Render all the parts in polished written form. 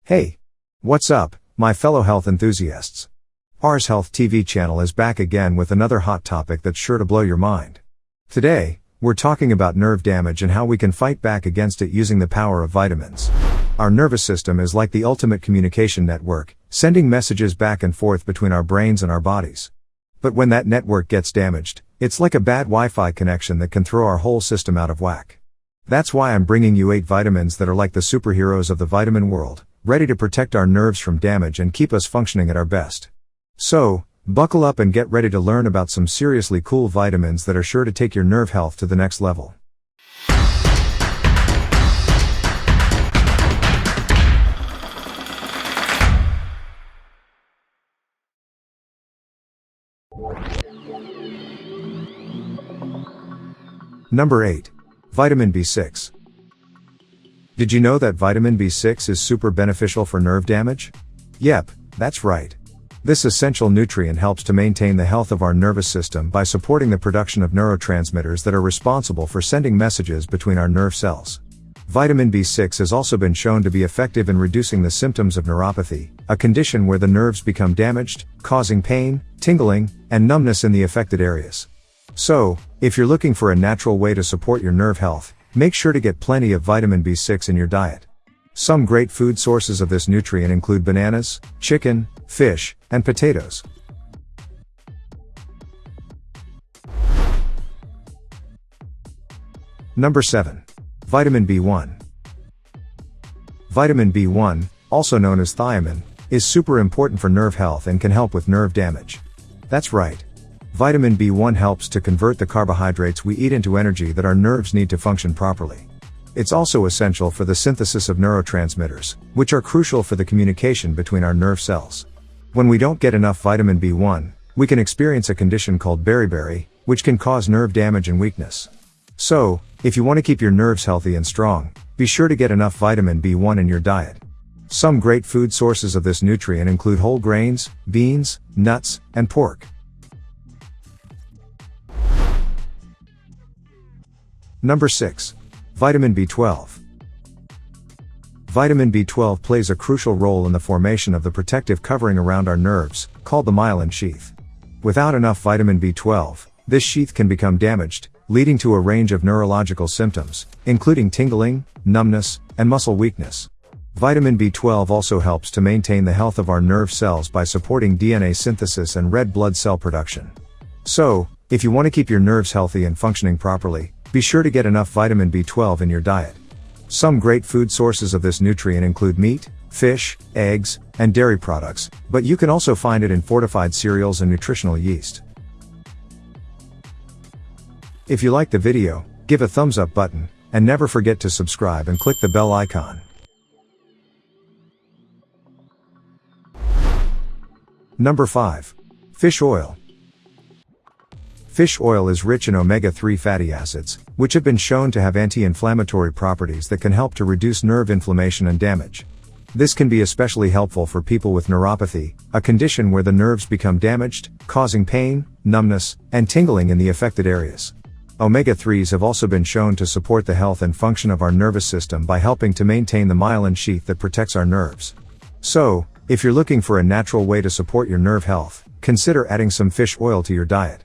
Hey! What's up, my fellow health enthusiasts? Ars Health TV channel is back again with another hot topic that's sure to blow your mind. Today, we're talking about nerve damage and how we can fight back against it using the power of vitamins. Our nervous system is like the ultimate communication network, sending messages back and forth between our brains and our bodies. But when that network gets damaged, it's like a bad Wi-Fi connection that can throw our whole system out of whack. That's why I'm bringing you 8 vitamins that are like the superheroes of the vitamin world, ready to protect our nerves from damage and keep us functioning at our best. So, buckle up and get ready to learn about some seriously cool vitamins that are sure to take your nerve health to the next level. Number 8. Vitamin B6. Did you know that vitamin B6 is super beneficial for nerve damage? Yep, that's right. This essential nutrient helps to maintain the health of our nervous system by supporting the production of neurotransmitters that are responsible for sending messages between our nerve cells. Vitamin B6 has also been shown to be effective in reducing the symptoms of neuropathy, a condition where the nerves become damaged, causing pain, tingling, and numbness in the affected areas. So, if you're looking for a natural way to support your nerve health, make sure to get plenty of vitamin B6 in your diet. Some great food sources of this nutrient include bananas, chicken, fish, and potatoes. Number 7. Vitamin B1. Vitamin B1, also known as thiamine, is super important for nerve health and can help with nerve damage. That's right. Vitamin B1 helps to convert the carbohydrates we eat into energy that our nerves need to function properly. It's also essential for the synthesis of neurotransmitters, which are crucial for the communication between our nerve cells. When we don't get enough vitamin B1, we can experience a condition called beriberi, which can cause nerve damage and weakness. So, if you want to keep your nerves healthy and strong, be sure to get enough vitamin B1 in your diet. Some great food sources of this nutrient include whole grains, beans, nuts, and pork. Number 6. Vitamin B12. Vitamin B12 plays a crucial role in the formation of the protective covering around our nerves, called the myelin sheath. Without enough vitamin B12, this sheath can become damaged, leading to a range of neurological symptoms, including tingling, numbness, and muscle weakness. Vitamin B12 also helps to maintain the health of our nerve cells by supporting DNA synthesis and red blood cell production. So, if you want to keep your nerves healthy and functioning properly, be sure to get enough vitamin B12 in your diet. Some great food sources of this nutrient include meat, fish, eggs, and dairy products, but you can also find it in fortified cereals and nutritional yeast. If you liked the video, give a thumbs up button, and never forget to subscribe and click the bell icon. Number 5. Fish oil. Fish oil is rich in omega-3 fatty acids, which have been shown to have anti-inflammatory properties that can help to reduce nerve inflammation and damage. This can be especially helpful for people with neuropathy, a condition where the nerves become damaged, causing pain, numbness, and tingling in the affected areas. Omega-3s have also been shown to support the health and function of our nervous system by helping to maintain the myelin sheath that protects our nerves. So, if you're looking for a natural way to support your nerve health, consider adding some fish oil to your diet.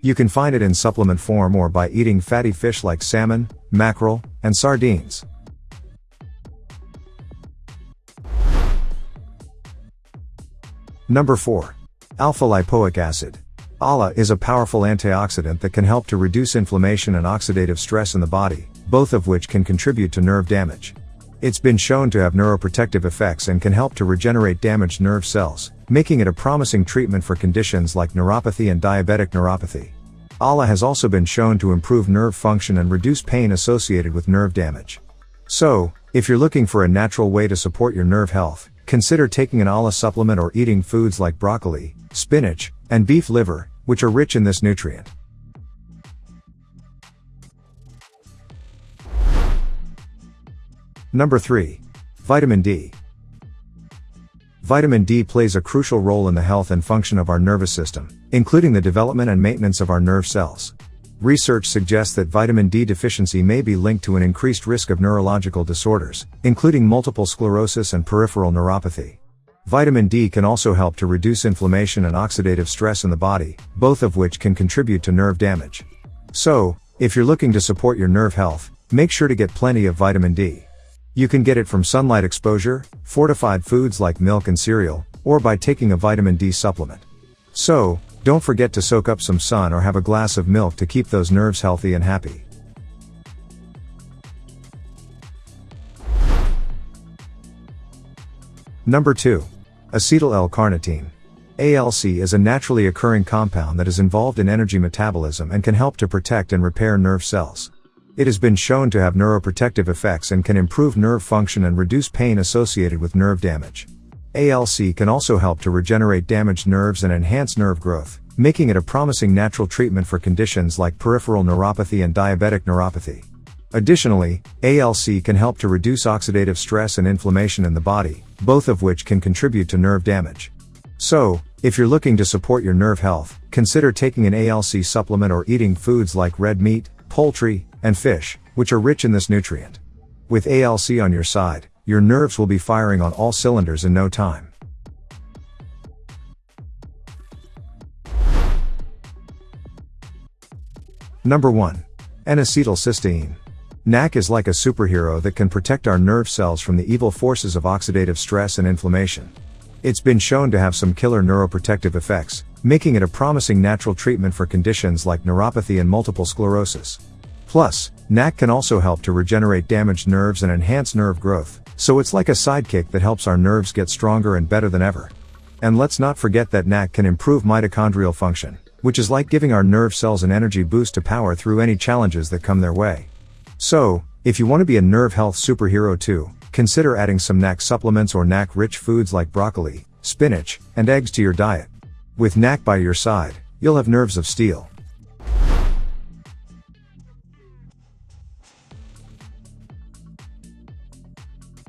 You can find it in supplement form or by eating fatty fish like salmon, mackerel, and sardines. Number 4. Alpha-Lipoic Acid. ALA is a powerful antioxidant that can help to reduce inflammation and oxidative stress in the body, both of which can contribute to nerve damage. It's been shown to have neuroprotective effects and can help to regenerate damaged nerve cells, making it a promising treatment for conditions like neuropathy and diabetic neuropathy. ALA has also been shown to improve nerve function and reduce pain associated with nerve damage. So, if you're looking for a natural way to support your nerve health, consider taking an ALA supplement or eating foods like broccoli, spinach, and beef liver, which are rich in this nutrient. Number 3. Vitamin D. Vitamin D plays a crucial role in the health and function of our nervous system, including the development and maintenance of our nerve cells. Research suggests that vitamin D deficiency may be linked to an increased risk of neurological disorders, including multiple sclerosis and peripheral neuropathy. Vitamin D can also help to reduce inflammation and oxidative stress in the body, both of which can contribute to nerve damage. So, if you're looking to support your nerve health, make sure to get plenty of vitamin D. You can get it from sunlight exposure, fortified foods like milk and cereal, or by taking a vitamin D supplement. So, don't forget to soak up some sun or have a glass of milk to keep those nerves healthy and happy. Number 2. Acetyl-L-Carnitine. ALC is a naturally occurring compound that is involved in energy metabolism and can help to protect and repair nerve cells. It has been shown to have neuroprotective effects and can improve nerve function and reduce pain associated with nerve damage. ALC can also help to regenerate damaged nerves and enhance nerve growth, making it a promising natural treatment for conditions like peripheral neuropathy and diabetic neuropathy. Additionally, ALC can help to reduce oxidative stress and inflammation in the body, both of which can contribute to nerve damage. So, if you're looking to support your nerve health, consider taking an ALC supplement or eating foods like red meat, poultry, and fish, which are rich in this nutrient. With ALC on your side, your nerves will be firing on all cylinders in no time. Number 1. N-Acetyl Cysteine. NAC is like a superhero that can protect our nerve cells from the evil forces of oxidative stress and inflammation. It's been shown to have some killer neuroprotective effects, making it a promising natural treatment for conditions like neuropathy and multiple sclerosis. Plus, NAC can also help to regenerate damaged nerves and enhance nerve growth, so it's like a sidekick that helps our nerves get stronger and better than ever. And let's not forget that NAC can improve mitochondrial function, which is like giving our nerve cells an energy boost to power through any challenges that come their way. So, if you want to be a nerve health superhero too, consider adding some NAC supplements or NAC-rich foods like broccoli, spinach, and eggs to your diet. With NAC by your side, you'll have nerves of steel.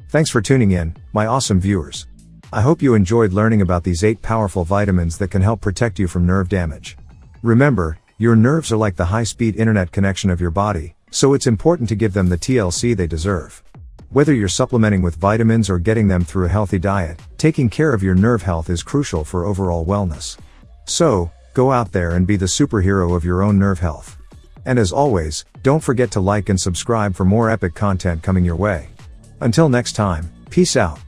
Thanks for tuning in, my awesome viewers. I hope you enjoyed learning about these 8 powerful vitamins that can help protect you from nerve damage. Remember, your nerves are like the high-speed internet connection of your body, so it's important to give them the TLC they deserve. Whether you're supplementing with vitamins or getting them through a healthy diet, taking care of your nerve health is crucial for overall wellness. So, go out there and be the superhero of your own nerve health. And as always, don't forget to like and subscribe for more epic content coming your way. Until next time, peace out.